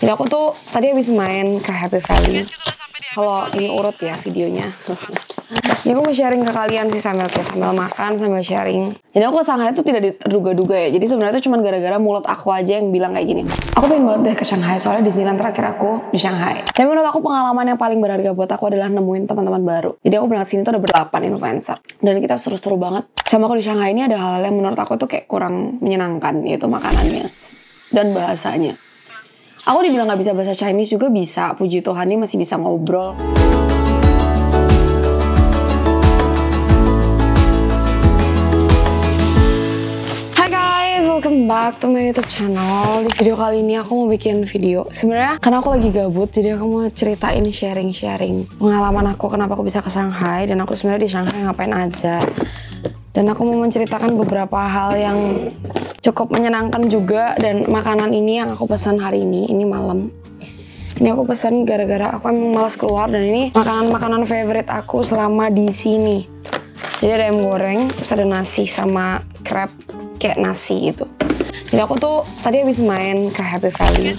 Jadi aku tuh tadi habis main ke Happy Valley. Kalau ini urut ya videonya. Jadi aku mau sharing ke kalian sih sambil makan, sambil sharing. Jadi aku ke Shanghai itu tidak terduga-duga ya. Jadi sebenarnya itu cuma gara-gara mulut aku aja yang bilang kayak gini. Aku pengen banget deh ke Shanghai, soalnya Disneyland terakhir aku di Shanghai. Tapi menurut aku pengalaman yang paling berharga buat aku adalah nemuin teman-teman baru. Jadi aku berangkat sini tuh ada ber-8 influencer. Dan kita seru-seru banget. Sama aku di Shanghai ini ada hal-hal yang menurut aku tuh kayak kurang menyenangkan, yaitu makanannya dan bahasanya. Aku dibilang gak bisa bahasa Chinese juga bisa, puji Tuhan ini masih bisa ngobrol. Hai guys, welcome back to my YouTube channel. Di video kali ini aku mau bikin video. Sebenarnya karena aku lagi gabut, jadi aku mau ceritain sharing pengalaman aku kenapa aku bisa ke Shanghai dan aku sebenarnya di Shanghai ngapain aja. Dan aku mau menceritakan beberapa hal yang cukup menyenangkan juga. Dan makanan ini yang aku pesan hari ini malam. Ini aku pesan gara-gara aku emang malas keluar. Dan ini makanan favorite aku selama di sini. Jadi ada ayam goreng, terus ada nasi sama crab kayak nasi gitu. Jadi aku tuh tadi habis main ke Happy Valley.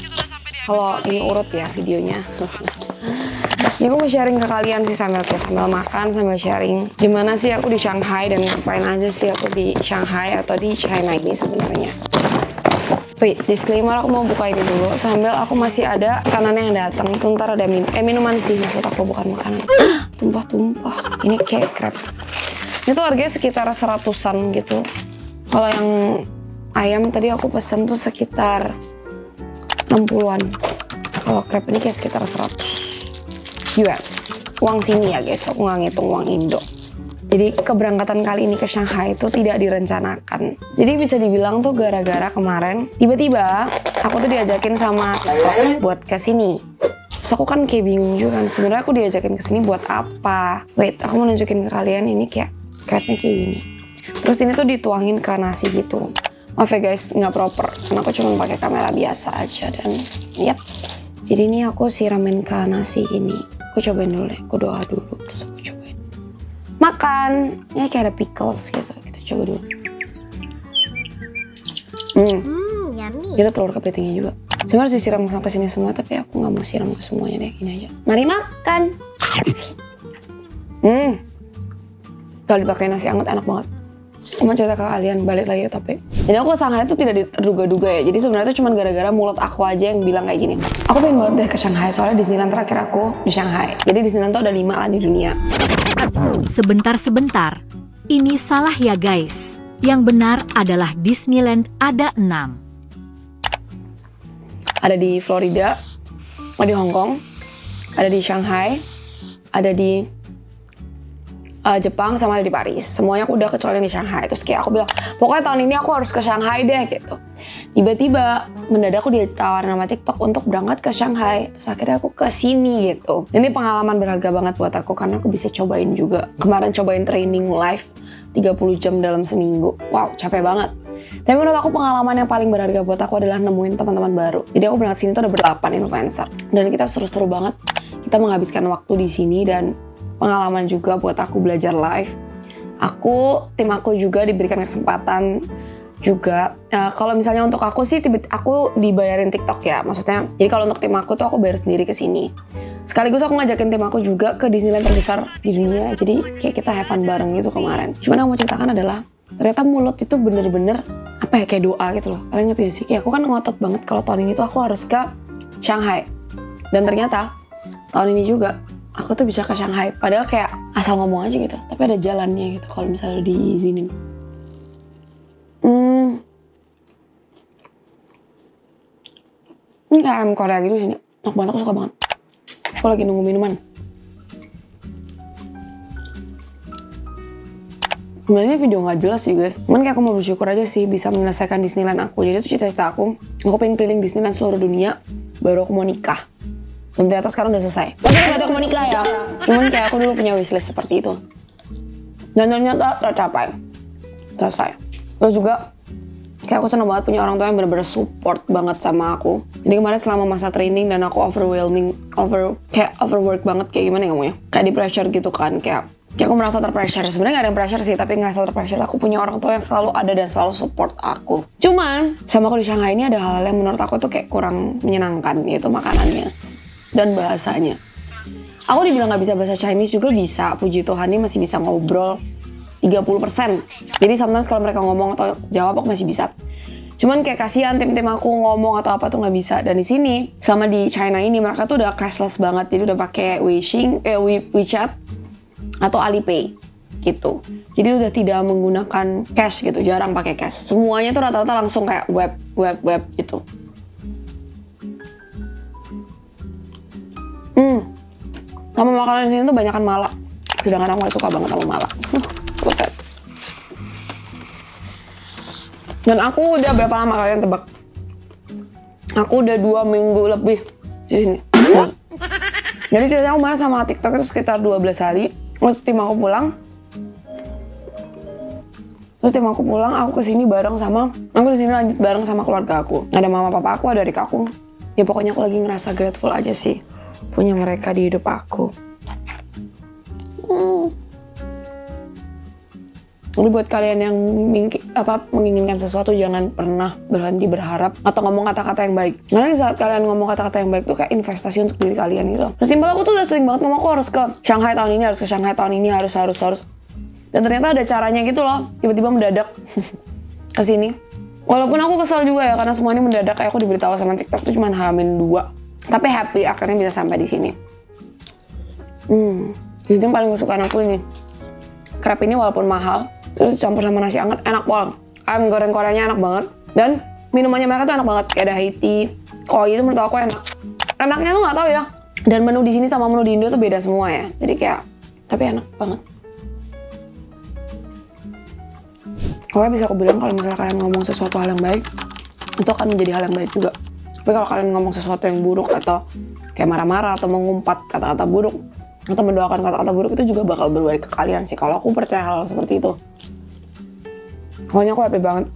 Kalau ini urut ya videonya. Jadi aku mau sharing ke kalian sih sambil makan, sambil sharing gimana sih aku di Shanghai dan ngapain aja sih aku di Shanghai atau di China ini sebenarnya. Wait, disclaimer, aku mau buka ini dulu sambil aku masih ada makanan yang datang. Itu ntar ada minuman sih maksud aku, bukan makanan. Tumpah-tumpah. Ini kayak crab. Ini tuh harganya sekitar 100-an gitu. Kalau yang ayam tadi aku pesen tuh sekitar 60-an. Kalau crab ini kayak sekitar 100. Yuan, uang sini ya guys, aku nggak ngitung uang Indo. Jadi keberangkatan kali ini ke Shanghai itu tidak direncanakan. Jadi bisa dibilang tuh gara-gara kemarin tiba-tiba aku tuh diajakin sama TikTok buat ke sini. Terus aku kan kayak bingung juga kan, sebenarnya aku diajakin ke sini buat apa? Wait, aku mau nunjukin ke kalian ini kayak crabnya kayak gini. Terus ini tuh dituangin ke nasi gitu. Maaf ya guys, nggak proper, karena aku cuma pakai kamera biasa aja dan yap. Jadi ini aku siramin ke nasi ini. Aku cobain dulu deh, aku doa dulu, terus aku cobain. Makan, ya kayak ada pickles gitu, kita coba dulu. Yummy. Ada telur kepitingnya juga. Sebenarnya harus disiram sampai sini semua, tapi aku nggak mau siram ke semuanya deh, gini aja. Mari makan. Kalau dipakai nasi hangat enak banget. Aku mau cerita ke kalian, balik lagi ya topik. Jadi aku ke Shanghai itu tidak terduga-duga ya. Jadi sebenarnya itu cuma gara-gara mulut aku aja yang bilang kayak gini. Aku pengen banget deh ke Shanghai, soalnya Disneyland terakhir aku di Shanghai. Jadi Disneyland tuh ada 5 lah di dunia. Sebentar. Ini salah ya guys. Yang benar adalah Disneyland ada 6. Ada di Florida, ada di Hong Kong, ada di Shanghai, ada di Jepang, sama ada di Paris. Semuanya aku udah kecuali di Shanghai. Terus kayak aku bilang, pokoknya tahun ini aku harus ke Shanghai deh gitu. Tiba-tiba mendadak aku ditawarin sama TikTok untuk berangkat ke Shanghai. Terus akhirnya aku ke sini gitu. Ini pengalaman berharga banget buat aku karena aku bisa cobain juga. Kemarin cobain training live 30 jam dalam seminggu. Wow, capek banget. Tapi menurut aku pengalaman yang paling berharga buat aku adalah nemuin teman-teman baru. Jadi aku berangkat sini tuh ada ber-8 influencer. Dan kita seru-seru banget. Kita menghabiskan waktu di sini dan pengalaman juga buat aku belajar live. Tim aku juga diberikan kesempatan juga. Kalau misalnya untuk aku sih, aku dibayarin TikTok ya, maksudnya. Jadi kalau untuk tim aku tuh aku bayar sendiri ke sini. Sekaligus aku ngajakin tim aku juga ke Disneyland terbesar di dunia. Jadi kayak kita have fun bareng gitu kemarin. Cuman yang mau ceritakan adalah ternyata mulut itu bener-bener apa ya, kayak doa gitu loh. Kalian ngerti gak sih? Kayak aku kan ngotot banget kalau tahun ini tuh aku harus ke Shanghai. Dan ternyata tahun ini juga aku tuh bisa ke Shanghai, padahal kayak asal ngomong aja gitu, tapi ada jalannya gitu kalau misalnya diizinin. Ini kayak ayam Korea gitu sih, enak banget, aku suka banget. Aku lagi nunggu minuman. Sebenarnya video nggak jelas sih guys, cuman kayak aku mau bersyukur aja sih bisa menyelesaikan Disneyland aku. Jadi itu cita-cita aku pengen keliling Disneyland seluruh dunia, baru aku mau nikah. Dan ternyata sekarang udah selesai. Tapi berarti aku mau nikah ya. Cuman kayak aku dulu punya wishlist seperti itu. Dan ternyata tercapai. Selesai. Terus juga kayak aku seneng banget punya orang tua yang bener-bener support banget sama aku. Jadi kemarin selama masa training dan aku overwork banget, kayak gimana ya ngomongnya. Kayak di pressure gitu kan, kayak Kayak aku merasa terpressure. Sebenarnya gak ada yang pressure sih, tapi ngerasa terpressure. Aku punya orang tua yang selalu ada dan selalu support aku. Cuman sama aku di Shanghai ini ada hal-hal yang menurut aku tuh kayak kurang menyenangkan, yaitu makanannya dan bahasanya. Aku dibilang gak bisa bahasa Chinese juga bisa. Puji Tuhan ini masih bisa ngobrol 30%. Jadi sometimes kalau mereka ngomong atau jawab aku masih bisa. Cuman kayak kasihan tim-tim aku ngomong atau apa tuh nggak bisa. Dan di sini sama di China ini mereka tuh udah cashless banget. Jadi udah pakai WeChat atau Alipay gitu. Jadi udah tidak menggunakan cash gitu, jarang pakai cash. Semuanya tuh rata-rata langsung kayak web gitu. Sama makanan di sini tuh banyakan malak. Sedangkan aku gak suka banget sama malak. Buset. Dan aku udah berapa lama kalian tebak? Aku udah 2 minggu lebih di sini. Jadi ceritanya aku marah sama TikTok itu sekitar 12 hari. Terus tim aku pulang, aku kesini bareng sama, aku di sini lanjut bareng sama keluarga aku. Ada mama papa aku, ada adik aku. Ya pokoknya aku lagi ngerasa grateful aja sih punya mereka di hidup aku. Jadi buat kalian yang menginginkan sesuatu, jangan pernah berhenti berharap atau ngomong kata-kata yang baik. Karena di saat kalian ngomong kata-kata yang baik tuh kayak investasi untuk diri kalian gitu. Sesimpel aku tuh udah sering banget ngomong aku harus ke Shanghai tahun ini, harus ke Shanghai tahun ini, harus. Dan ternyata ada caranya gitu loh, tiba-tiba mendadak ke sini. Walaupun aku kesel juga ya karena semua ini mendadak, kayak aku diberitahu sama TikTok tuh cuma H-2. Tapi happy akhirnya bisa sampai di sini. Ini yang paling kesukaan aku ini. Crepe ini walaupun mahal, terus campur sama nasi hangat, enak banget. Ayam goreng Koreanya enak banget. Dan minumannya mereka tuh enak banget. Kayak ada Haiti, koi itu menurut aku enak. Enaknya tuh gak tahu ya. Dan menu di sini sama menu di Indo tuh beda semua ya. Jadi kayak, tapi enak banget. Pokoknya bisa aku bilang kalau misalnya kalian ngomong sesuatu hal yang baik, itu akan menjadi hal yang baik juga. Tapi kalau kalian ngomong sesuatu yang buruk atau kayak marah-marah atau mengumpat kata-kata buruk, atau mendoakan kata-kata buruk, itu juga bakal berbalik ke kalian sih. Kalau aku percaya hal seperti itu. Pokoknya aku happy banget.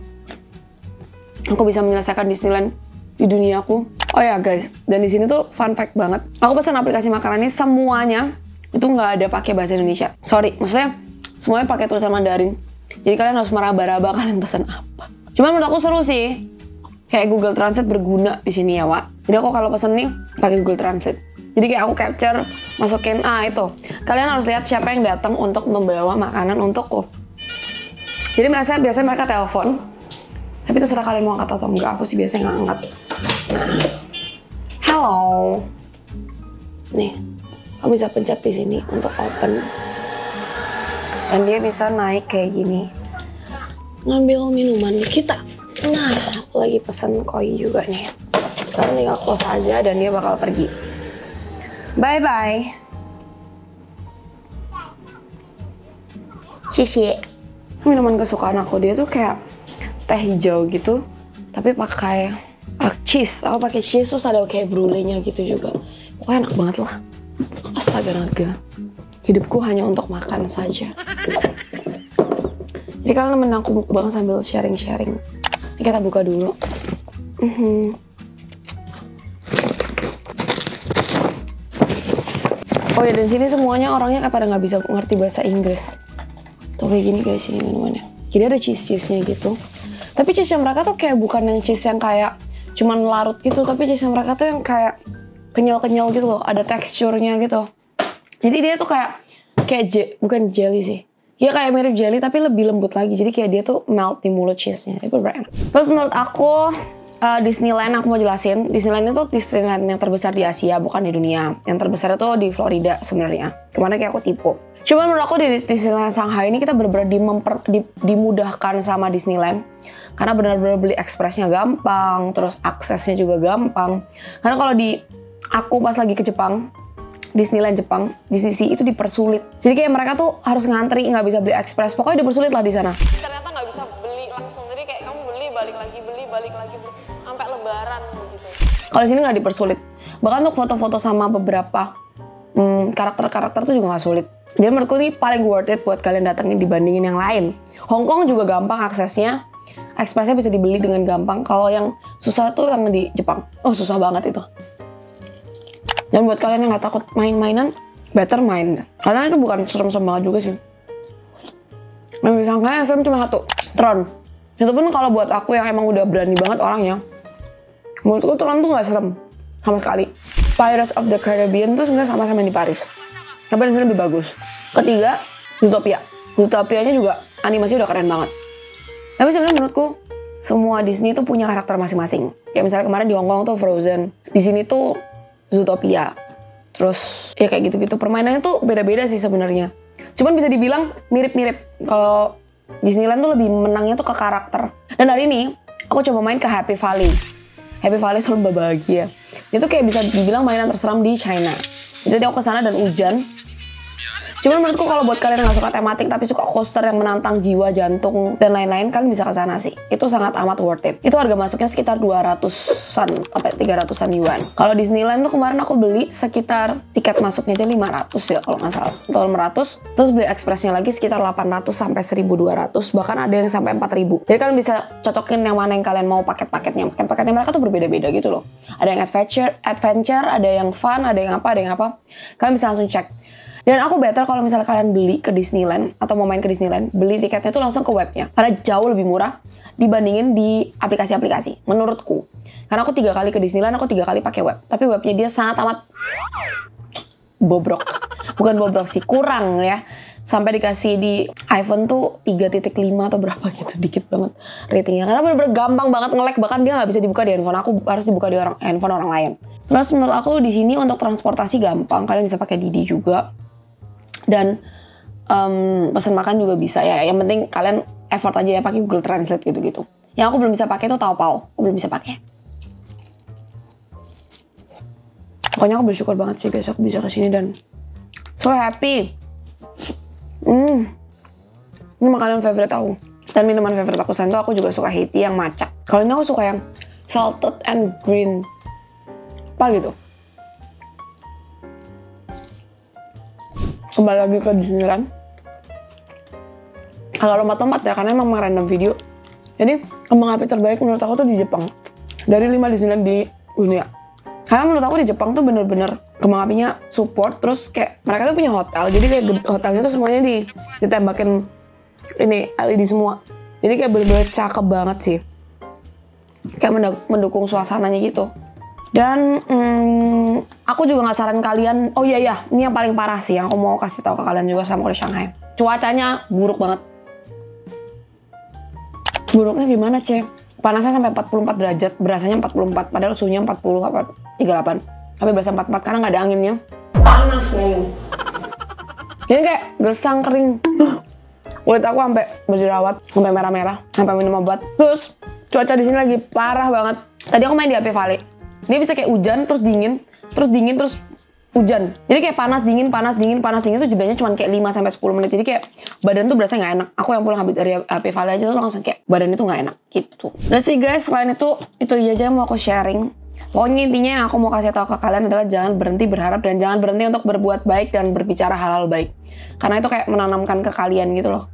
Aku bisa menyelesaikan Disneyland di dunia aku. Oh ya guys, dan di sini tuh fun fact banget. Aku pesan aplikasi makanan ini semuanya itu nggak ada pakai bahasa Indonesia. Sorry, maksudnya semuanya pakai tulisan Mandarin. Jadi kalian harus meraba-raba kalian pesan apa. Cuman menurut aku seru sih. Kayak Google Translate berguna di sini ya, Wak. Jadi aku kalau pesen nih pakai Google Translate. Jadi kayak aku capture, masukin itu. Kalian harus lihat siapa yang datang untuk membawa makanan untukku. Jadi biasanya mereka telepon. Tapi terserah kalian mau angkat atau enggak. Aku sih biasanya nggak angkat. Nah, hello. Nih, kamu bisa pencet di sini untuk open. Dan dia bisa naik kayak gini. Ngambil minuman kita. Nah, aku lagi pesen koi juga nih. Sekarang tinggal close aja dan dia bakal pergi. Bye-bye. Cici. Minuman kesukaan aku dia tuh kayak teh hijau gitu, tapi pakai cheese. Aku pakai cheese terus ada kayak brulee-nya gitu juga. Pokoknya enak banget lah. Astaga naga. Hidupku hanya untuk makan saja. Jadi kalian nemenin aku mukbang sambil sharing-sharing. Ini kita buka dulu. Oh ya, dan sini semuanya orangnya kayak pada nggak bisa ngerti bahasa Inggris. Tuh kayak gini guys ini minumannya. Jadi ada cheese-cheese-nya gitu. Tapi cheese-nya mereka tuh kayak bukan yang cheese yang kayak cuman larut gitu. Tapi cheese-nya mereka tuh yang kayak kenyal-kenyal gitu loh. Ada teksturnya gitu. Jadi dia tuh kayak bukan jelly sih. Ya kayak mirip jelly tapi lebih lembut lagi. Jadi kayak dia tuh melt di mulut cheese-nya. Itu bener-bener enak. Terus menurut aku Disneyland, aku mau jelasin. Disneyland itu Disneyland yang terbesar di Asia, bukan di dunia. Yang terbesar itu di Florida sebenarnya. Kemana kayak aku tipu. Cuman menurut aku di Disneyland Shanghai ini kita benar-benar dimudahkan sama Disneyland. Karena benar-benar beli ekspresnya gampang, terus aksesnya juga gampang. Karena kalau aku pas lagi ke Jepang, Disneyland Jepang, di sisi itu dipersulit. Jadi kayak mereka tuh harus ngantri, nggak bisa beli ekspres. Pokoknya dipersulit lah di sana. Ternyata nggak bisa beli langsung. Jadi kayak kamu beli, balik lagi, sampai lebaran gitu. Kalau di sini nggak dipersulit. Bahkan untuk foto-foto sama beberapa karakter-karakter tuh juga nggak sulit. Jadi menurutku ini paling worth it buat kalian datengin dibandingin yang lain. Hong Kong juga gampang aksesnya. Ekspresnya bisa dibeli dengan gampang. Kalau yang susah tuh yang di Jepang. Oh susah banget itu. Dan buat kalian yang nggak takut main-mainan, better main. Karena itu bukan serem-serem banget juga sih. Yang disangka yang serem cuma satu, Tron. Itu pun kalau buat aku yang emang udah berani banget orangnya, menurutku Tron tuh gak serem sama sekali. Pirates of the Caribbean tuh sebenarnya sama-sama di Paris, tapi yang lebih bagus. Ketiga, Zootopia. Zootopianya juga animasi udah keren banget. Tapi sebenarnya menurutku semua Disney tuh punya karakter masing-masing. Kayak misalnya kemarin di Hong Kong tuh Frozen, di sini tuh Zootopia. Terus ya kayak gitu-gitu, permainannya tuh beda-beda sih sebenarnya. Cuman bisa dibilang mirip-mirip. Kalau Disneyland tuh lebih menangnya tuh ke karakter. Dan hari ini aku coba main ke Happy Valley. Happy Valley selalu bahagia. Itu kayak bisa dibilang mainan terseram di China. Jadi aku kesana dan hujan. Cuman menurutku kalau buat kalian yang gak suka tematik tapi suka coaster yang menantang jiwa, jantung, dan lain-lain, kalian bisa kesana sih. Itu sangat amat worth it. Itu harga masuknya sekitar 200-an sampai 300-an yuan. Kalau Disneyland tuh kemarin aku beli sekitar tiket masuknya aja 500 ya kalau nggak salah. Atau 500, terus beli expressnya lagi sekitar 800 sampai 1200, bahkan ada yang sampai 4000. Jadi kalian bisa cocokin yang mana yang kalian mau paket-paketnya. Paket-paketnya mereka tuh berbeda-beda gitu loh. Ada yang adventure, ada yang fun, ada yang apa. Kalian bisa langsung cek. Dan aku better kalau misalnya kalian beli ke Disneyland atau mau main ke Disneyland, beli tiketnya tuh langsung ke webnya. Karena jauh lebih murah dibandingin di aplikasi-aplikasi, menurutku. Karena aku 3 kali ke Disneyland, aku 3 kali pakai web. Tapi webnya dia sangat amat bobrok. Bukan bobrok sih, kurang ya. Sampai dikasih di iPhone tuh 3.5 atau berapa gitu, dikit banget ratingnya. Karena bener-bener gampang banget nge-lag, bahkan dia nggak bisa dibuka di handphone aku, harus dibuka di handphone orang lain. Terus menurut aku di sini untuk transportasi gampang, kalian bisa pakai Didi juga. Dan pesan makan juga bisa ya. Yang penting kalian effort aja ya pakai Google Translate gitu-gitu. Yang aku belum bisa pakai itu Taobao. Aku belum bisa pakai. Pokoknya aku bersyukur banget sih guys, aku bisa kesini dan so happy. Ini makanan favorite aku. Dan minuman favorite aku selain itu aku juga suka Haiti yang matcha. Kalau ini aku suka yang salted and green. Apa gitu. Kembali lagi ke Disneyland. Agak lompat-lompat ya, karena emang random video. Jadi, kembang api terbaik menurut aku tuh di Jepang. Dari 5 Disneyland di dunia. Karena menurut aku di Jepang tuh bener-bener kembang apinya support. Terus kayak mereka tuh punya hotel. Jadi kayak hotelnya tuh semuanya ditembakin ini LED semua. Jadi kayak bener-bener cakep banget sih. Kayak mendukung suasananya gitu. Dan aku juga nggak saran kalian. Oh iya, ini yang paling parah sih yang aku mau kasih tahu ke kalian juga sama di Shanghai. Cuacanya buruk banget. Buruknya gimana, Ce? Panasnya sampai 44 derajat, berasanya 44, padahal suhunya 40 apa 38. Tapi berasa 44 karena nggak ada anginnya. Panas nih. Jadi kayak gersang kering. Kulit aku sampai berjerawat, sampai merah-merah, sampai minum obat. Terus cuaca di sini lagi parah banget. Tadi aku main di Happy Valley. Dia bisa kayak hujan, terus dingin, terus hujan. Jadi kayak panas dingin tuh jedanya cuma kayak 5-10 menit. Jadi kayak badan tuh berasa nggak enak. Aku yang pulang habis dari Happy Valley aja tuh langsung kayak badan itu nggak enak gitu. Udah sih guys, selain itu aja yang mau aku sharing. Pokoknya intinya yang aku mau kasih tahu ke kalian adalah jangan berhenti berharap dan jangan berhenti untuk berbuat baik dan berbicara hal-hal baik. Karena itu kayak menanamkan ke kalian gitu loh.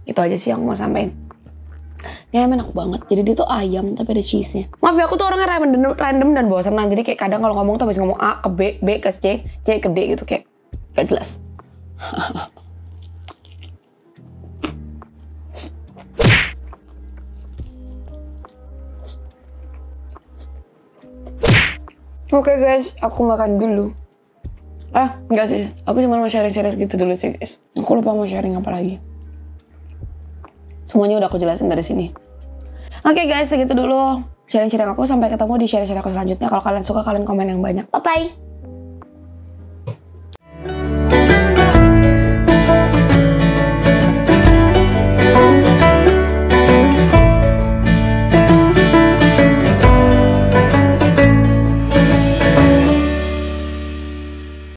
Itu aja sih yang aku mau sampaikan. Ya enak banget. Jadi dia tuh ayam tapi ada cheese-nya. Maaf ya, aku tuh orangnya random dan bosan. Jadi kayak kadang kalau ngomong tuh habis ngomong A ke B, B ke C, C ke D gitu, kayak gak jelas. Oke guys, aku makan dulu. Enggak sih. Aku cuma mau sharing-sharing gitu dulu sih guys. Aku lupa mau sharing apa lagi. Semuanya udah aku jelasin dari sini. Oke guys, segitu dulu sharing-sharing aku. Sampai ketemu di sharing-sharing aku selanjutnya. Kalau kalian suka, kalian komen yang banyak. Bye-bye!